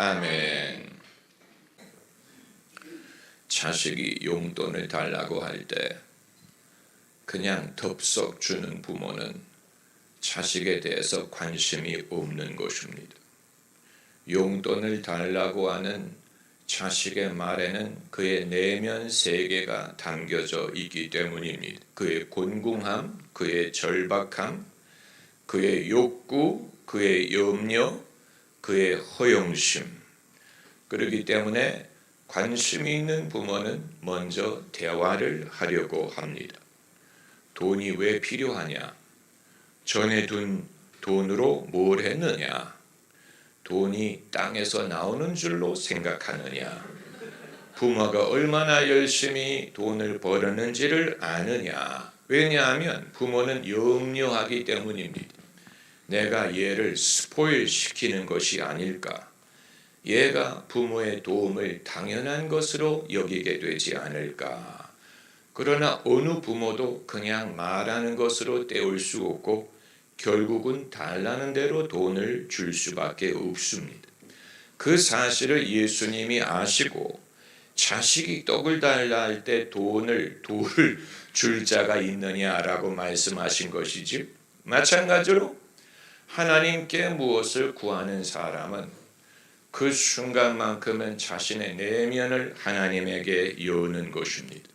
아멘. 자식이 용돈을 달라고 할 때 그냥 덥석 주는 부모는 자식에 대해서 관심이 없는 것입니다. 용돈을 달라고 하는 자식의 말에는 그의 내면 세계가 담겨져 있기 때문입니다. 그의 곤궁함, 그의 절박함, 그의 욕구, 그의 염려, 그의 허영심. 그렇기 때문에 관심이 있는 부모는 먼저 대화를 하려고 합니다. 돈이 왜 필요하냐? 전에 둔 돈으로 뭘 했느냐? 돈이 땅에서 나오는 줄로 생각하느냐? 부모가 얼마나 열심히 돈을 벌었는지를 아느냐? 왜냐하면 부모는 염려하기 때문입니다. 내가 얘를 스포일 시키는 것이 아닐까? 얘가 부모의 도움을 당연한 것으로 여기게 되지 않을까? 그러나 어느 부모도 그냥 말하는 것으로 때울 수 없고 결국은 달라는 대로 돈을 줄 수밖에 없습니다. 그 사실을 예수님이 아시고 자식이 떡을 달라 할 때 돌을 줄 자가 있느냐라고 말씀하신 것이지, 마찬가지로 하나님께 무엇을 구하는 사람은 그 순간만큼은 자신의 내면을 하나님에게 여는 것입니다.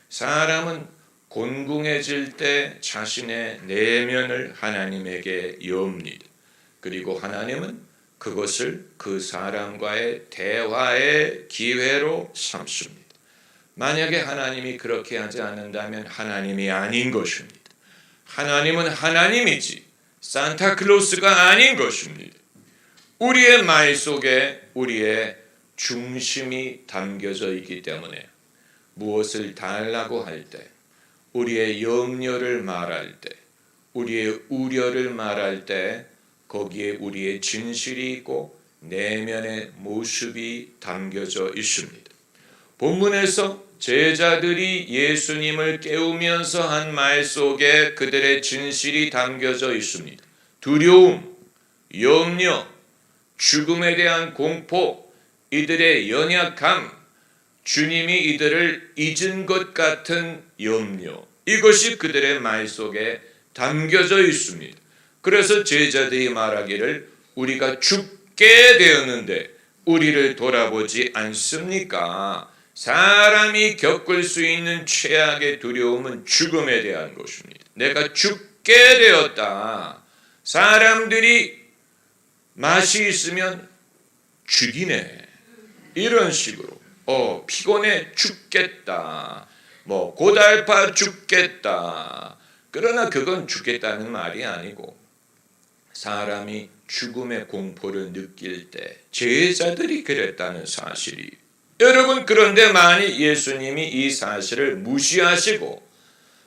사람은 곤궁해질 때 자신의 내면을 하나님에게 엽니다. 그리고 하나님은 그것을 그 사람과의 대화의 기회로 삼습니다. 만약에 하나님이 그렇게 하지 않는다면 하나님이 아닌 것입니다. 하나님은 하나님이지 산타클로스가 아닌 것입니다. 우리의 말 속에 우리의 중심이 담겨져 있기 때문에 무엇을 달라고 할 때, 우리의 염려를 말할 때, 우리의 우려를 말할 때 거기에 우리의 진실이 있고 내면의 모습이 담겨져 있습니다. 본문에서 제자들이 예수님을 깨우면서 한 말 속에 그들의 진실이 담겨져 있습니다. 두려움, 염려, 죽음에 대한 공포, 이들의 연약함, 주님이 이들을 잊은 것 같은 염려, 이것이 그들의 말 속에 담겨져 있습니다. 그래서 제자들이 말하기를 우리가 죽게 되었는데 우리를 돌아보지 않습니까? 사람이 겪을 수 있는 최악의 두려움은 죽음에 대한 것입니다. 내가 죽게 되었다. 사람들이 맛이 있으면 죽이네. 이런 식으로 피곤해 죽겠다. 고달파 죽겠다. 그러나 그건 죽겠다는 말이 아니고 사람이 죽음의 공포를 느낄 때 제자들이 그랬다는 사실이, 여러분, 그런데 만일 예수님이 이 사실을 무시하시고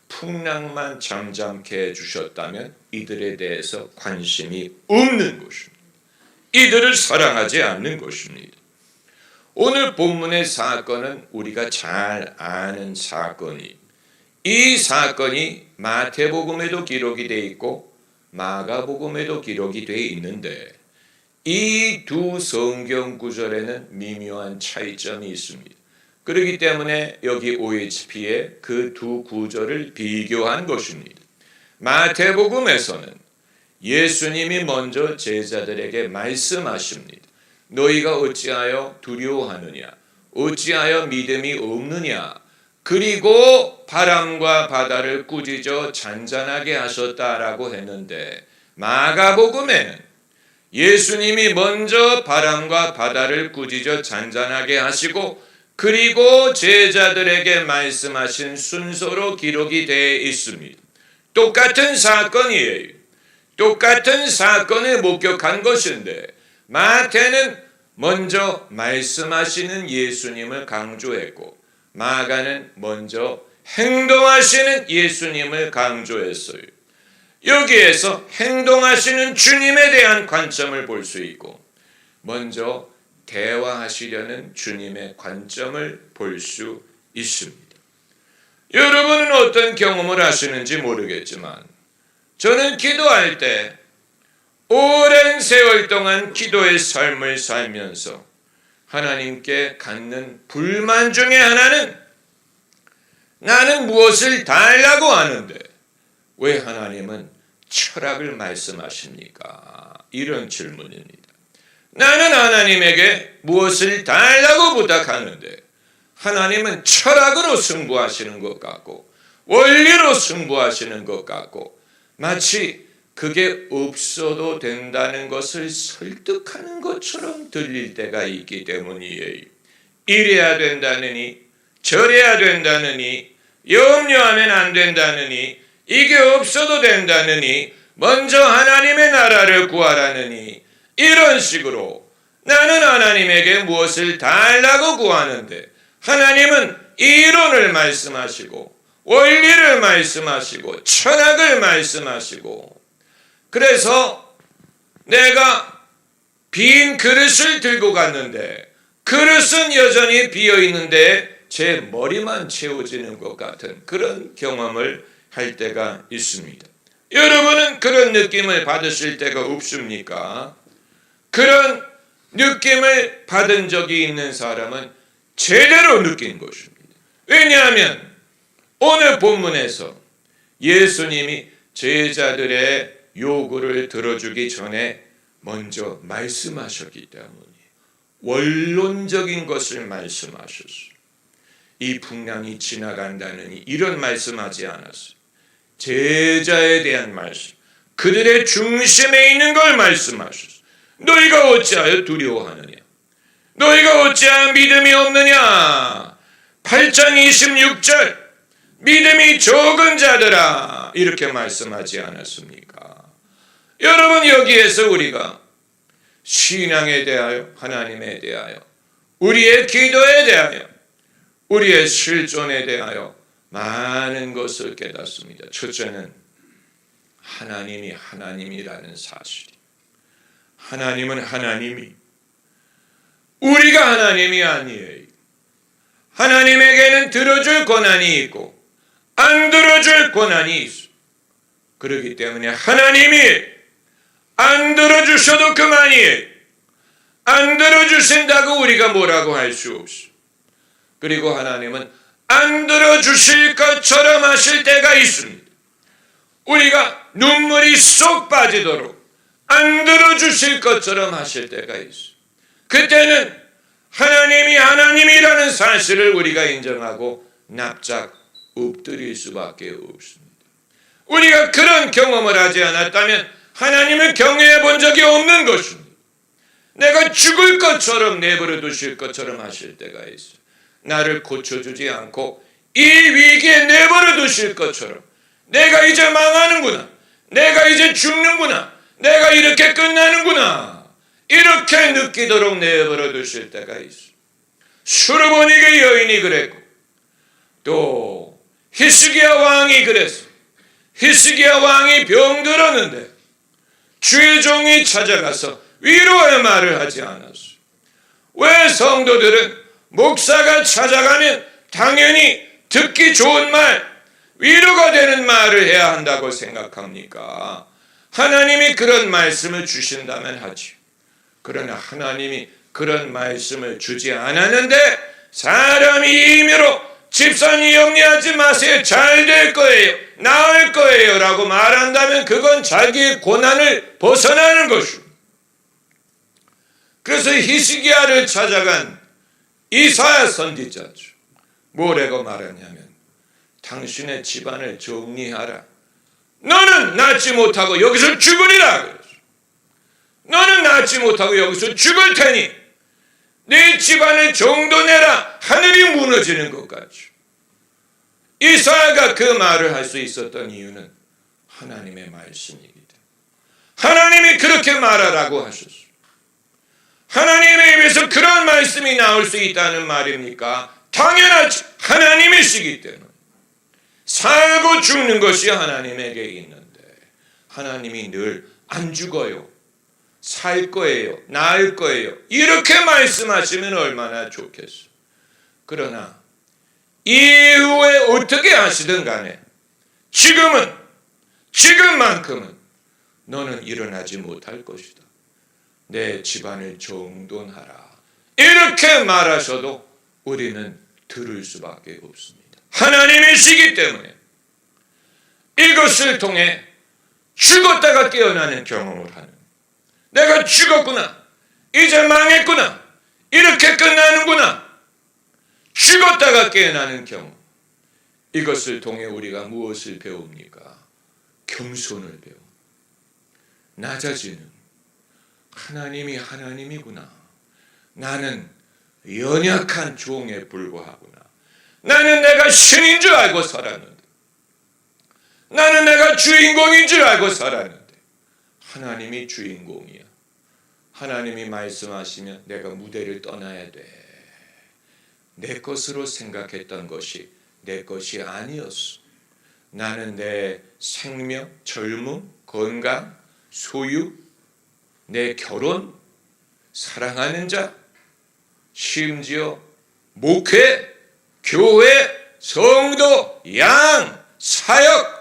풍랑만 잠잠케 해주셨다면 이들에 대해서 관심이 없는 것입니다. 이들을 사랑하지 않는 것입니다. 오늘 본문의 사건은 우리가 잘 아는 사건이, 이 사건이 마태복음에도 기록이 되어 있고 마가복음에도 기록이 되어 있는데 이 두 성경 구절에는 미묘한 차이점이 있습니다. 그렇기 때문에 여기 OHP에 그 두 구절을 비교한 것입니다. 마태복음에서는 예수님이 먼저 제자들에게 말씀하십니다. 너희가 어찌하여 두려워하느냐? 어찌하여 믿음이 없느냐? 그리고 바람과 바다를 꾸짖어 잔잔하게 하셨다라고 했는데 마가복음에는 예수님이 먼저 바람과 바다를 꾸짖어 잔잔하게 하시고 그리고 제자들에게 말씀하신 순서로 기록이 되어 있습니다. 똑같은 사건이에요. 똑같은 사건을 목격한 것인데 마태는 먼저 말씀하시는 예수님을 강조했고 마가는 먼저 행동하시는 예수님을 강조했어요. 여기에서 행동하시는 주님에 대한 관점을 볼 수 있고 먼저 대화하시려는 주님의 관점을 볼 수 있습니다. 여러분은 어떤 경험을 하시는지 모르겠지만 저는 기도할 때 오랜 세월 동안 기도의 삶을 살면서 하나님께 갖는 불만 중에 하나는 나는 무엇을 달라고 하는데 왜 하나님은 철학을 말씀하십니까? 이런 질문입니다. 나는 하나님에게 무엇을 달라고 부탁하는데 하나님은 철학으로 승부하시는 것 같고 원리로 승부하시는 것 같고 마치 그게 없어도 된다는 것을 설득하는 것처럼 들릴 때가 있기 때문이에요. 이래야 된다느니 저래야 된다느니 염려하면 안 된다느니 이게 없어도 된다느니 먼저 하나님의 나라를 구하라느니 이런 식으로 나는 하나님에게 무엇을 달라고 구하는데 하나님은 이론을 말씀하시고 원리를 말씀하시고 철학을 말씀하시고 그래서 내가 빈 그릇을 들고 갔는데 그릇은 여전히 비어있는데 제 머리만 채워지는 것 같은 그런 경험을 할 때가 있습니다. 여러분은 그런 느낌을 받으실 때가 없습니까? 그런 느낌을 받은 적이 있는 사람은 제대로 느낀 것입니다. 왜냐하면 오늘 본문에서 예수님이 제자들의 요구를 들어주기 전에 먼저 말씀하셨기 때문에 원론적인 것을 말씀하셨어요. 이 풍랑이 지나간다느니 이런 말씀하지 않았어요. 제자에 대한 말씀, 그들의 중심에 있는 걸 말씀하셨어요. 너희가 어찌하여 두려워하느냐? 너희가 어찌하여 믿음이 없느냐? 8장 26절 믿음이 적은 자들아 이렇게 말씀하지 않았습니까? 여러분 여기에서 우리가 신앙에 대하여 하나님에 대하여 우리의 기도에 대하여 우리의 실존에 대하여 많은 것을 깨닫습니다. 첫째는 하나님이 하나님이라는 사실. 하나님은 하나님이 우리가 하나님이 아니에요. 하나님에게는 들어줄 권한이 있고 안 들어줄 권한이 있어. 그렇기 때문에 하나님이 안 들어주셔도 그만이에요. 안 들어주신다고 우리가 뭐라고 할 수 없어. 그리고 하나님은 안 들어주실 것처럼 하실 때가 있습니다. 우리가 눈물이 쏙 빠지도록 안 들어주실 것처럼 하실 때가 있어. 그때는 하나님이 하나님이라는 사실을 우리가 인정하고 납작 엎드릴 수밖에 없습니다. 우리가 그런 경험을 하지 않았다면 하나님을 경외해 본 적이 없는 것입니다. 내가 죽을 것처럼 내버려 두실 것처럼 하실 때가 있어요. 나를 고쳐주지 않고 이 위기에 내버려 두실 것처럼 내가 이제 망하는구나, 내가 이제 죽는구나, 내가 이렇게 끝나는구나 이렇게 느끼도록 내버려 두실 때가 있어요. 수르보니게 여인이 그랬고 또 히스기야 왕이 그랬어요. 히스기야 왕이 병들었는데 주의 종이 찾아가서 위로의 말을 하지 않았어요. 왜 성도들은 목사가 찾아가면 당연히 듣기 좋은 말, 위로가 되는 말을 해야 한다고 생각합니까? 하나님이 그런 말씀을 주신다면 하지. 그러나 하나님이 그런 말씀을 주지 않았는데 사람이 임의로 집사님 염려하지 마세요. 잘 될 거예요. 나을 거예요. 라고 말한다면 그건 자기의 고난을 벗어나는 것입니다. 그래서 히스기야를 찾아간 이사야 선지자죠. 뭐라고 말하냐면 당신의 집안을 정리하라. 너는 낳지 못하고 여기서 죽으리라. 그랬어. 너는 낳지 못하고 여기서 죽을 테니 네 집안을 정돈해라. 하늘이 무너지는 것 같죠. 이사야가 그 말을 할 수 있었던 이유는 하나님의 말씀입니다. 하나님이 그렇게 말하라고 하셨어요. 하나님의 입에서 그런 말씀이 나올 수 있다는 말입니까? 당연하지. 하나님이시기 때문에. 살고 죽는 것이 하나님에게 있는데 하나님이 늘 안 죽어요. 살 거예요. 나을 거예요. 이렇게 말씀하시면 얼마나 좋겠어요. 그러나 이후에 어떻게 하시든 간에 지금만큼은 너는 일어나지 못할 것이다. 내 집안을 정돈하라. 이렇게 말하셔도 우리는 들을 수밖에 없습니다. 하나님이시기 때문에 이것을 통해 죽었다가 깨어나는 경험을 하는, 내가 죽었구나, 이제 망했구나, 이렇게 끝나는구나, 죽었다가 깨어나는 경험, 이것을 통해 우리가 무엇을 배웁니까? 겸손을 배웁니다. 낮아지는, 하나님이 하나님이구나, 나는 연약한 종에 불과하구나, 나는 내가 신인 줄 알고 살았는데, 나는 내가 주인공인 줄 알고 살았는데 하나님이 주인공이야. 하나님이 말씀하시면 내가 무대를 떠나야 돼. 내 것으로 생각했던 것이 내 것이 아니었어. 나는 내 생명, 젊음, 건강, 소유, 내 결혼, 사랑하는 자, 심지어 목회, 교회, 성도, 양, 사역,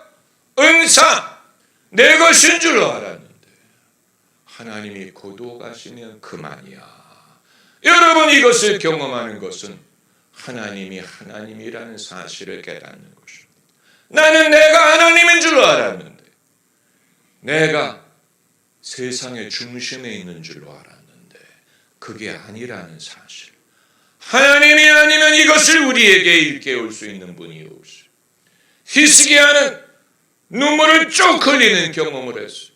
은사, 내 것인 줄 알았는데 하나님이 거두어가시면 그만이야. 여러분, 이것을 경험하는 것은 하나님이 하나님이라는 사실을 깨닫는 것입니다. 나는 내가 하나님인 줄 알았는데, 내가 세상의 중심에 있는 줄로 알았는데 그게 아니라는 사실. 하나님이 아니면 이것을 우리에게 일깨울 수 있는 분이 없어요. 히스기야는 눈물을 쭉 흘리는 경험을 했어요.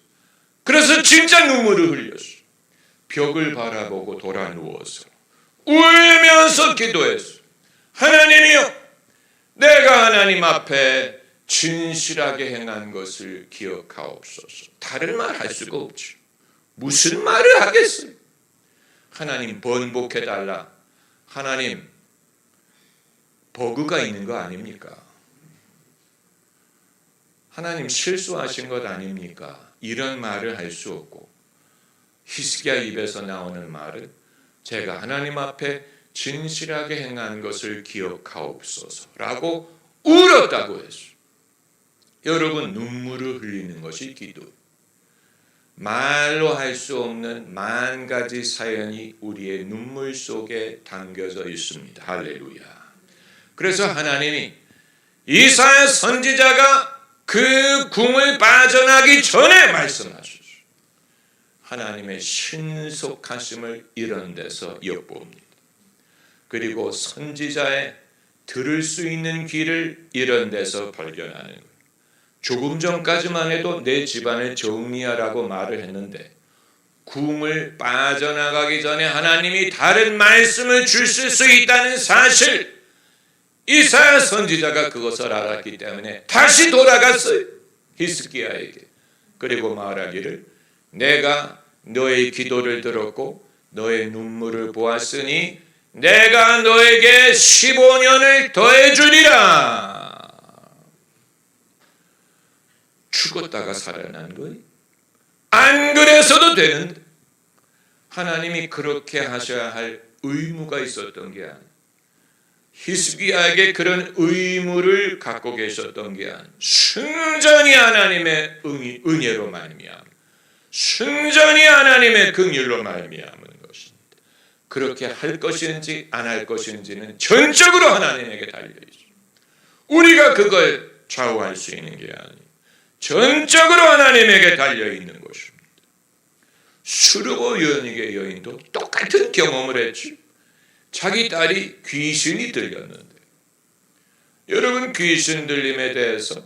그래서 진짜 눈물을 흘렸어요. 벽을 바라보고 돌아 누워서 울면서 기도했어요. 하나님이여, 내가 하나님 앞에 진실하게 행한 것을 기억하옵소서. 다른 말 할 수가 없죠. 무슨 말을 하겠어요? 하나님 번복해달라. 하나님 버그가 있는 거 아닙니까? 하나님 실수하신 것 아닙니까? 이런 말을 할 수 없고, 히스기야 입에서 나오는 말은 제가 하나님 앞에 진실하게 행한 것을 기억하옵소서라고 울었다고 했어요. 여러분, 눈물을 흘리는 것이 기도. 말로 할 수 없는 만 가지 사연이 우리의 눈물 속에 담겨져 있습니다. 할렐루야. 그래서 하나님이 이사야 선지자가 그 궁을 빠져나기 전에 말씀하셨어요. 하나님의 신속하심을 이런 데서 엿봅니다. 그리고 선지자의 들을 수 있는 귀를 이런 데서 발견하는 거예요. 조금 전까지만 해도 내 집안을 정리하라고 말을 했는데 궁을 빠져나가기 전에 하나님이 다른 말씀을 주실 수 있다는 사실, 이사야 선지자가 그것을 알았기 때문에 다시 돌아갔어요. 히스기야에게. 그리고 말하기를, 내가 너의 기도를 들었고 너의 눈물을 보았으니 내가 너에게 15년을 더해주리라. 죽었다가 살아난 거예요. 안 그래서도 되는데 하나님이 그렇게 하셔야 할 의무가 있었던 게 아니에요. 히스기야에게 그런 의무를 갖고 계셨던 게 아니에요. 순전히 하나님의 은혜로 말미암아, 순전히 하나님의 긍휼로 말미암은 것입니다. 그렇게 할 것인지 안 할 것인지는 전적으로 하나님에게 달려있어요. 우리가 그걸 좌우할 수 있는 게 아니에요. 전적으로 하나님에게 달려있는 것입니다. 수르고 연익의 여인도 똑같은 경험을 했죠. 자기 딸이 귀신이 들렸는데, 여러분, 귀신 들림에 대해서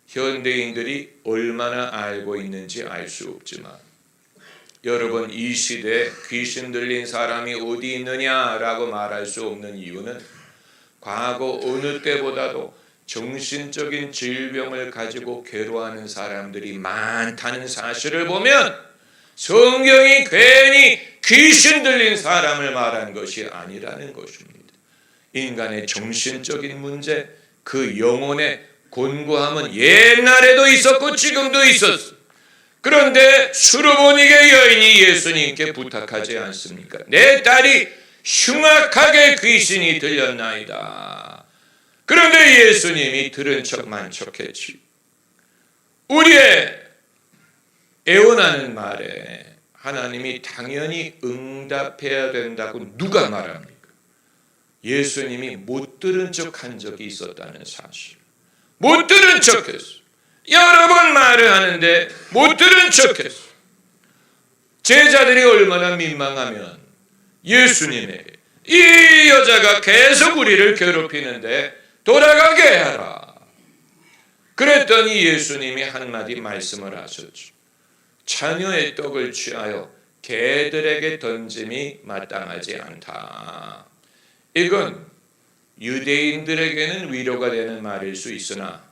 현대인들이 얼마나 알고 있는지 알 수 없지만, 여러분, 이 시대에 귀신 들린 사람이 어디 있느냐라고 말할 수 없는 이유는 과거 어느 때보다도 정신적인 질병을 가지고 괴로워하는 사람들이 많다는 사실을 보면 성경이 괜히 귀신 들린 사람을 말한 것이 아니라는 것입니다. 인간의 정신적인 문제, 그 영혼의 곤고함은 옛날에도 있었고 지금도 있었어. 그런데 수르보닉의 여인이 예수님께 부탁하지 않습니까? 내 딸이 흉악하게 귀신이 들렸나이다. 그런데 예수님이 들은 척만 척했지. 우리의 애원하는 말에 하나님이 당연히 응답해야 된다고 누가 말합니까? 예수님이 못 들은 척 한 적이 있었다는 사실. 못 들은 척했어. 여러 번 말을 하는데 못 들은 척했어. 제자들이 얼마나 민망하면 예수님에게 이 여자가 계속 우리를 괴롭히는데 돌아가게 해라. 그랬더니 예수님이 한마디 말씀을 하셨죠. 자녀의 떡을 취하여 개들에게 던짐이 마땅하지 않다. 이건 유대인들에게는 위로가 되는 말일 수 있으나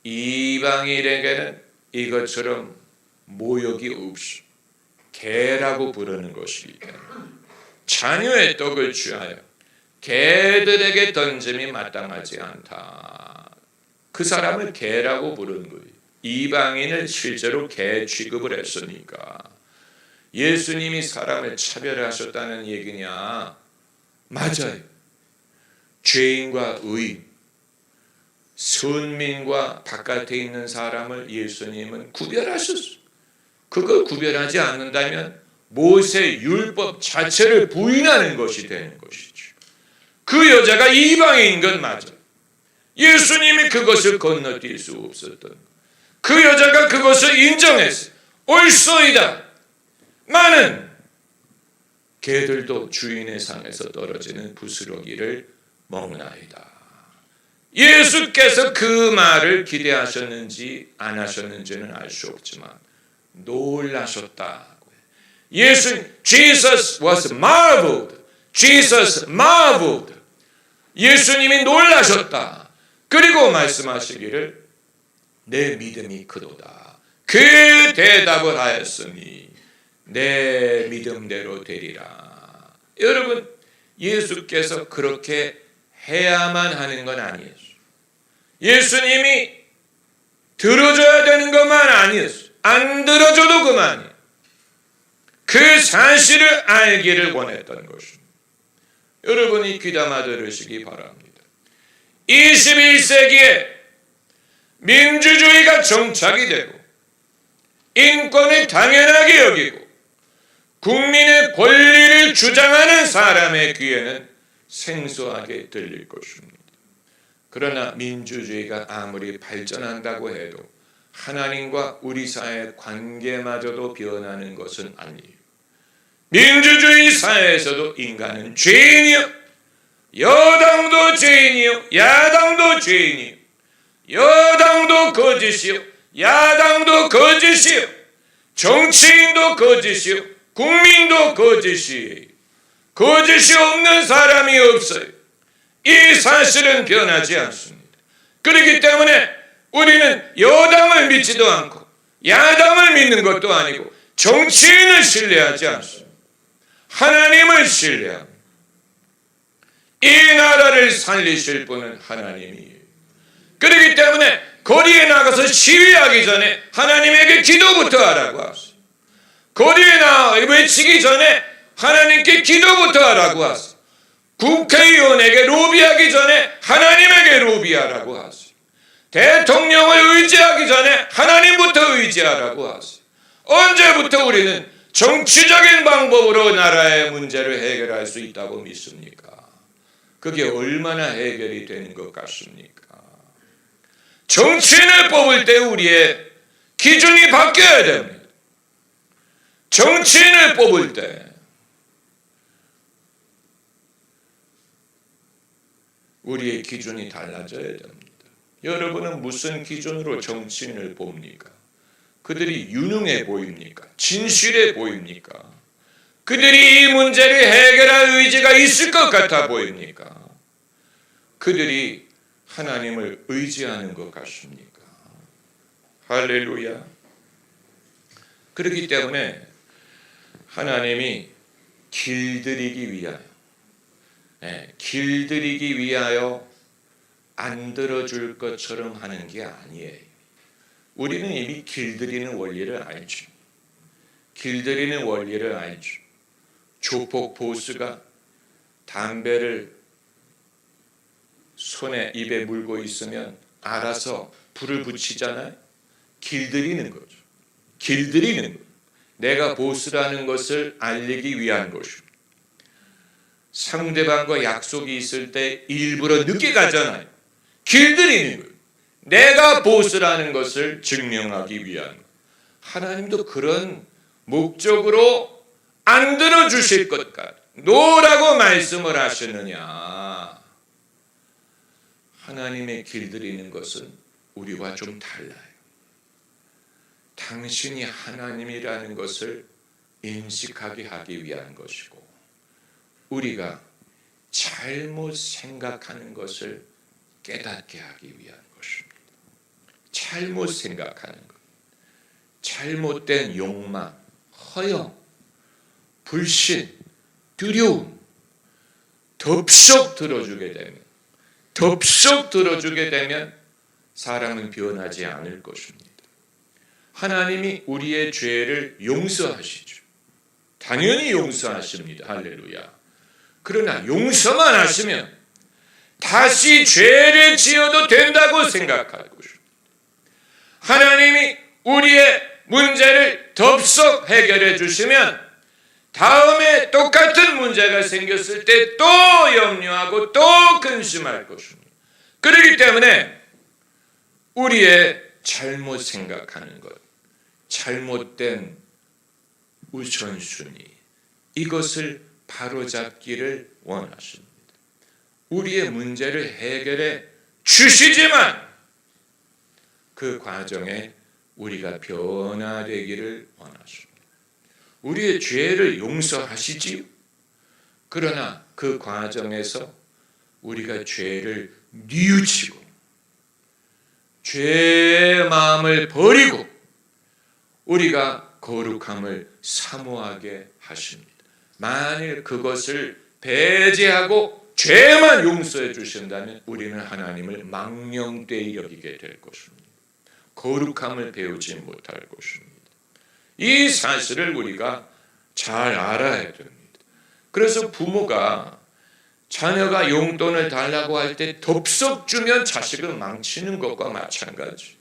이방인에게는 이것처럼 모욕이 없이 개라고 부르는 것이기 때문에 자녀의 떡을 취하여 개들에게 던짐이 마땅하지 않다. 그 사람을 개라고 부르는 거예요. 이방인을 실제로 개 취급을 했으니까. 예수님이 사람을 차별하셨다는 얘기냐? 맞아요. 죄인과 의인, 선민과 바깥에 있는 사람을 예수님은 구별하셨어요. 그걸 구별하지 않는다면 모세 율법 자체를 부인하는 것이 되는 것이죠. 그 여자가 이방인인 건 맞아요. 예수님이 그것을 건너뛸 수 없었던 것. 그 여자가 그것을 인정했어요. 옳소이다. 나는 개들도 주인의 상에서 떨어지는 부스러기를 먹나이다. 예수께서 그 말을 기대하셨는지 안 하셨는지는 알 수 없지만 놀라셨다. Jesus was marveled. Jesus marveled. 예수님이 놀라셨다. 그리고 말씀하시기를 내 믿음이 크도다. 그 대답을 하였으니 내 믿음대로 되리라. 여러분, 예수께서 그렇게 해야만 하는 건 아니었어요. 예수님이 들어줘야 되는 것만 아니었어요. 안 들어줘도 그만이에요. 그 사실을 알기를 원했던 것입니다. 여러분이 귀담아 들으시기 바랍니다. 21세기에 민주주의가 정착이 되고 인권을 당연하게 여기고 국민의 권리를 주장하는 사람의 귀에는 생소하게 들릴 것입니다. 그러나 민주주의가 아무리 발전한다고 해도 하나님과 우리 사회의 관계마저도 변하는 것은 아니에요. 민주주의 사회에서도 인간은 죄인이요, 여당도 죄인이요, 야당도 죄인이요, 여당도 거짓이요, 야당도 거짓이요, 정치인도 거짓이요, 국민도 거짓이에요. 거짓이 없는 사람이 없어요. 이 사실은 변하지 않습니다. 그렇기 때문에 우리는 여당을 믿지도 않고 야당을 믿는 것도 아니고 정치인을 신뢰하지 않습니다. 하나님을 신뢰합니다. 이 나라를 살리실 분은 하나님이에요. 그렇기 때문에 거리에 나가서 시위하기 전에 하나님에게 기도부터 하라고 하세요. 거리에 나가 외치기 전에 하나님께 기도부터 하라고 하세요. 국회의원에게 로비하기 전에 하나님에게 로비하라고 하세요. 대통령을 의지하기 전에 하나님부터 의지하라고 하세요. 언제부터 우리는 정치적인 방법으로 나라의 문제를 해결할 수 있다고 믿습니까? 그게 얼마나 해결이 되는 것 같습니까? 정치인을 뽑을 때 우리의 기준이 바뀌어야 됩니다. 정치인을 뽑을 때 우리의 기준이 달라져야 됩니다. 여러분은 무슨 기준으로 정치인을 뽑습니까? 그들이 유능해 보입니까? 진실해 보입니까? 그들이 이 문제를 해결할 의지가 있을 것 같아 보입니까? 그들이 하나님을 의지하는 것 같습니까? 할렐루야. 그렇기 때문에 하나님이 길들이기 위하여 안 들어줄 것처럼 하는 게 아니에요. 우리는 이미 길들이는 원리를 알죠. 길들이는 원리를 알죠. 조폭 보스가 담배를 손에 입에 물고 있으면 알아서 불을 붙이잖아요. 길들이는 거죠. 길들이는 거예요. 내가 보스라는 것을 알리기 위한 것입니다. 상대방과 약속이 있을 때 일부러 늦게 가잖아요. 길들이는 거예요. 내가 보스라는 것을 증명하기 위한 거예요. 하나님도 그런 목적으로 안 들어주실 것 같아요. 노라고 말씀을 하시느냐. 하나님의 길들이는 것은 우리와 좀 달라요. 당신이 하나님이라는 것을 인식하게 하기 위한 것이고, 우리가 잘못 생각하는 것을 깨닫게 하기 위한 것입니다. 잘못 생각하는 것, 잘못된 욕망, 허영, 불신, 두려움, 덥석 들어주게 되면 사람은 변하지 않을 것입니다. 하나님이 우리의 죄를 용서하시죠. 당연히 용서하십니다. 할렐루야. 그러나 용서만 하시면 다시 죄를 지어도 된다고 생각하고 있습니다. 하나님이 우리의 문제를 덥석 해결해 주시면 다음에 똑같은 문제가 생겼을 때 또 염려하고 또 근심할 것입니다. 그렇기 때문에 우리의 잘못 생각하는 것, 잘못된 우선순위, 이것을 바로잡기를 원하십니다. 우리의 문제를 해결해 주시지만 그 과정에 우리가 변화되기를 원하십니다. 우리의 죄를 용서하시지요. 그러나 그 과정에서 우리가 죄를 뉘우치고 죄의 마음을 버리고 우리가 거룩함을 사모하게 하십니다. 만일 그것을 배제하고 죄만 용서해 주신다면 우리는 하나님을 망령되이 여기게 될 것입니다. 거룩함을 배우지 못할 것입니다. 이 사실을 우리가 잘 알아야 됩니다. 그래서 부모가 자녀가 용돈을 달라고 할 때 덥석 주면 자식을 망치는 것과 마찬가지.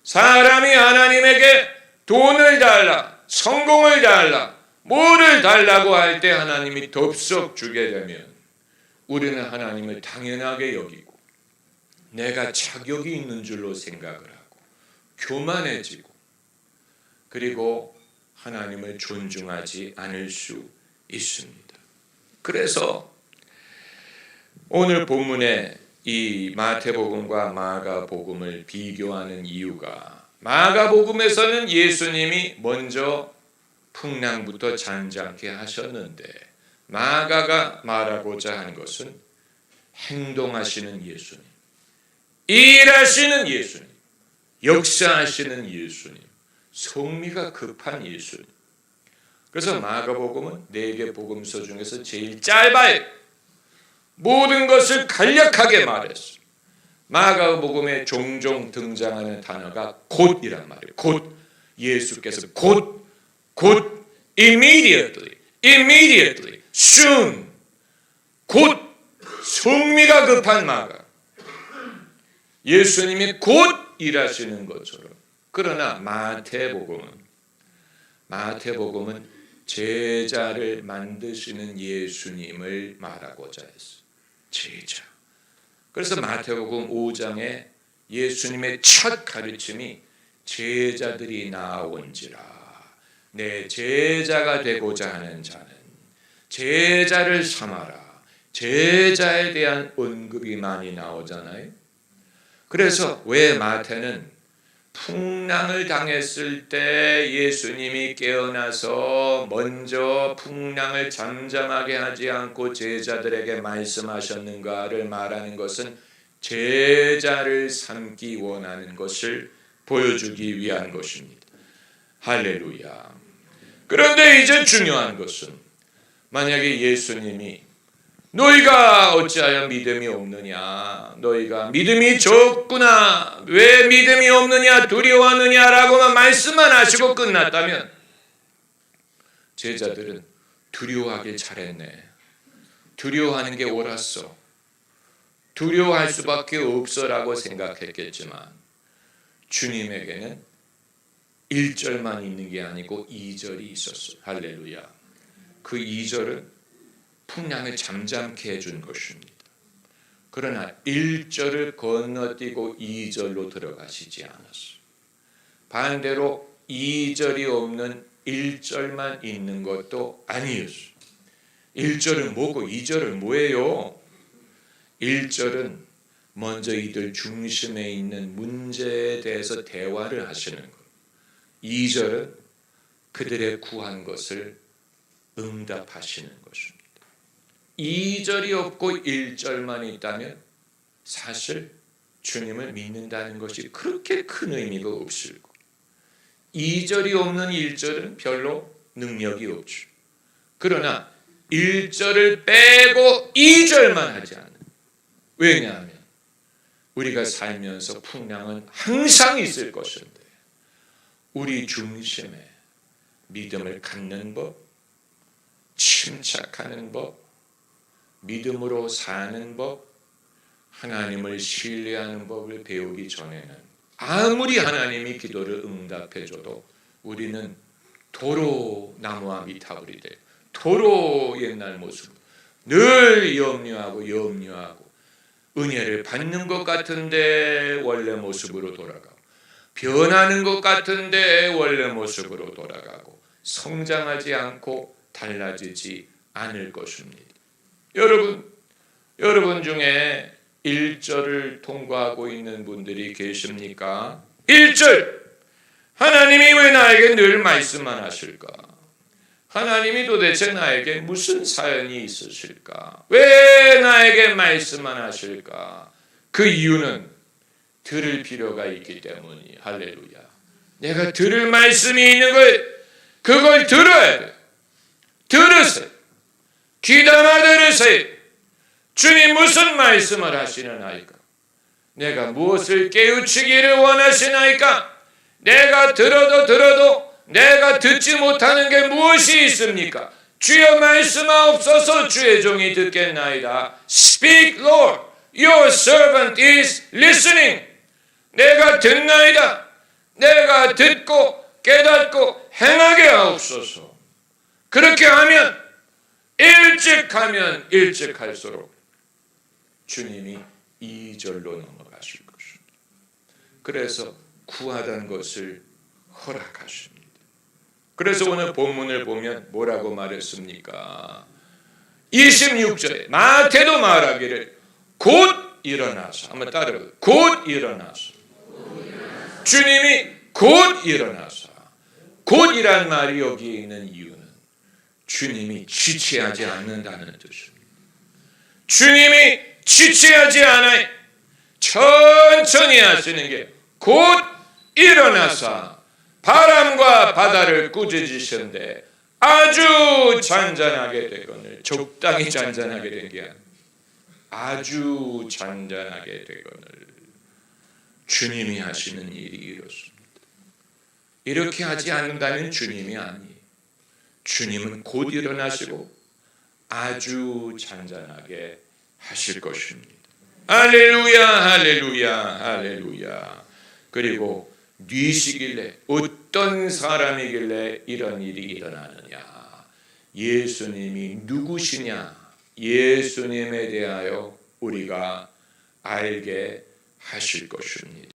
사람이 하나님에게 돈을 달라, 성공을 달라, 뭐를 달라고 할 때 하나님이 덥석 주게 되면 우리는 하나님을 당연하게 여기고 내가 자격이 있는 줄로 생각을 하고 교만해지고 그리고 하나님을 존중하지 않을 수 있습니다. 그래서 오늘 본문에 이 마태복음과 마가복음을 비교하는 이유가, 마가복음에서는 예수님이 먼저 풍랑부터 잔잔케 하셨는데 마가가 말하고자 하는 것은 행동하시는 예수님, 일하시는 예수님, 역사하시는 예수님, 성미가 급한 예수님. 그래서 마가복음은 4개 복음서 중에서 제일 짧아요. 모든 것을 간략하게 말했어. 마가복음에 종종 등장하는 단어가 곧이란 말이에요. 곧, 예수께서 곧, immediately, soon, 곧, 성미가 급한 마가. 예수님이 곧 일하시는 것처럼. 그러나 마태복음은 제자를 만드시는 예수님을 말하고자 했어요. 제자. 그래서 마태복음 5장에 예수님의 첫 가르침이 제자들이 나온지라, 내 제자가 되고자 하는 자는 제자를 삼아라. 제자에 대한 언급이 많이 나오잖아요. 그래서 왜 마태는 풍랑을 당했을 때 예수님이 깨어나서 먼저 풍랑을 잠잠하게 하지 않고 제자들에게 말씀하셨는가를 말하는 것은 제자를 삼기 원하는 것을 보여주기 위한 것입니다. 할렐루야. 그런데 이제 중요한 것은, 만약에 예수님이 너희가 어찌하여 믿음이 없느냐, 너희가 믿음이 적구나, 왜 믿음이 없느냐, 두려워하느냐라고만 말씀만 하시고 끝났다면 제자들은 두려워하길 잘했네, 두려워하는 게 옳았어, 두려워할 수밖에 없어라고 생각했겠지만 주님에게는 1절만 있는 게 아니고 2절이 있었어요. 할렐루야. 그 2절은 풍랑을 잠잠케 해준 것입니다. 그러나 1절을 건너뛰고 2절로 들어가시지 않았어요. 반대로 2절이 없는 1절만 있는 것도 아니었어요. 1절은 뭐고 2절은 뭐예요? 1절은 먼저 이들 중심에 있는 문제에 대해서 대화를 하시는 것. 2절은 그들의 구한 것을 응답하시는 것입니다. 2절이 없고 1절만 있다면 사실 주님을 믿는다는 것이 그렇게 큰 의미가 없을 거예요. 2절이 없는 1절은 별로 능력이 없죠. 그러나 1절을 빼고 2절만 하지 않아요. 왜냐하면 우리가 살면서 풍랑은 항상 있을 것인데 우리 중심에 믿음을 갖는 법, 침착하는 법, 믿음으로 사는 법, 하나님을 신뢰하는 법을 배우기 전에는 아무리 하나님이 기도를 응답해줘도 우리는 도로 나무와 미타불이 돼 도로 옛날 모습 늘 염려하고 은혜를 받는 것 같은데 원래 모습으로 돌아가고 변하는 것 같은데 원래 모습으로 돌아가고 성장하지 않고 달라지지 않을 것입니다. 여러분 중에 1절을 통과하고 있는 분들이 계십니까? 1절 하나님이 왜 나에게 늘 말씀만 하실까? 하나님이 도대체 나에게 무슨 사연이 있으실까? 왜 나에게 말씀만 하실까? 그 이유는 들을 필요가 있기 때문이에요. 할렐루야. 내가 들을 말씀이 있는 걸 그걸 들어야 돼. 들으세요. 귀담아 들으세요. 주님 무슨 말씀을 하시나이까? 내가 무엇을 깨우치기를 원하시나이까? 내가 들어도 내가 듣지 못하는 게 무엇이 있습니까? 주여 말씀하옵소서. 주의 종이 듣겠나이다. Speak, Lord. Your servant is listening. 내가 듣나이다. 내가 듣고 깨닫고 행하게 하옵소서. 그렇게 하면 일찍 할수록 주님이 2절로 넘어가실 것입니다. 그래서 구하던 것을 허락하십니다. 그래서 오늘 본문을 보면 뭐라고 말했습니까? 26절에 마태도 말하기를 곧 일어나서, 한번 따라해보세요. 곧 일어나서. 주님이 곧 일어나서. 곧이란 말이 여기에 있는 이유는 주님이 지체하지 않는다는 뜻입니다. 주님이 지체하지 않아요. 천천히 하시는 게 곧 일어나서 바람과 바다를 꾸짖으시는데 아주 잔잔하게 되거늘, 적당히 잔잔하게 된 게 아니라 아주 잔잔하게 되거늘 주님이 하시는 일이 이렇습니다. 이렇게 하지 않는다면 주님이 아니에요. 주님은 곧 일어나시고 아주 잔잔하게 하실 것입니다. 할렐루야, 할렐루야, 할렐루야. 그리고 뉘시길래 어떤 사람이길래 이런 일이 일어나느냐? 예수님이 누구시냐? 예수님에 대하여 우리가 알게 하실 것입니다.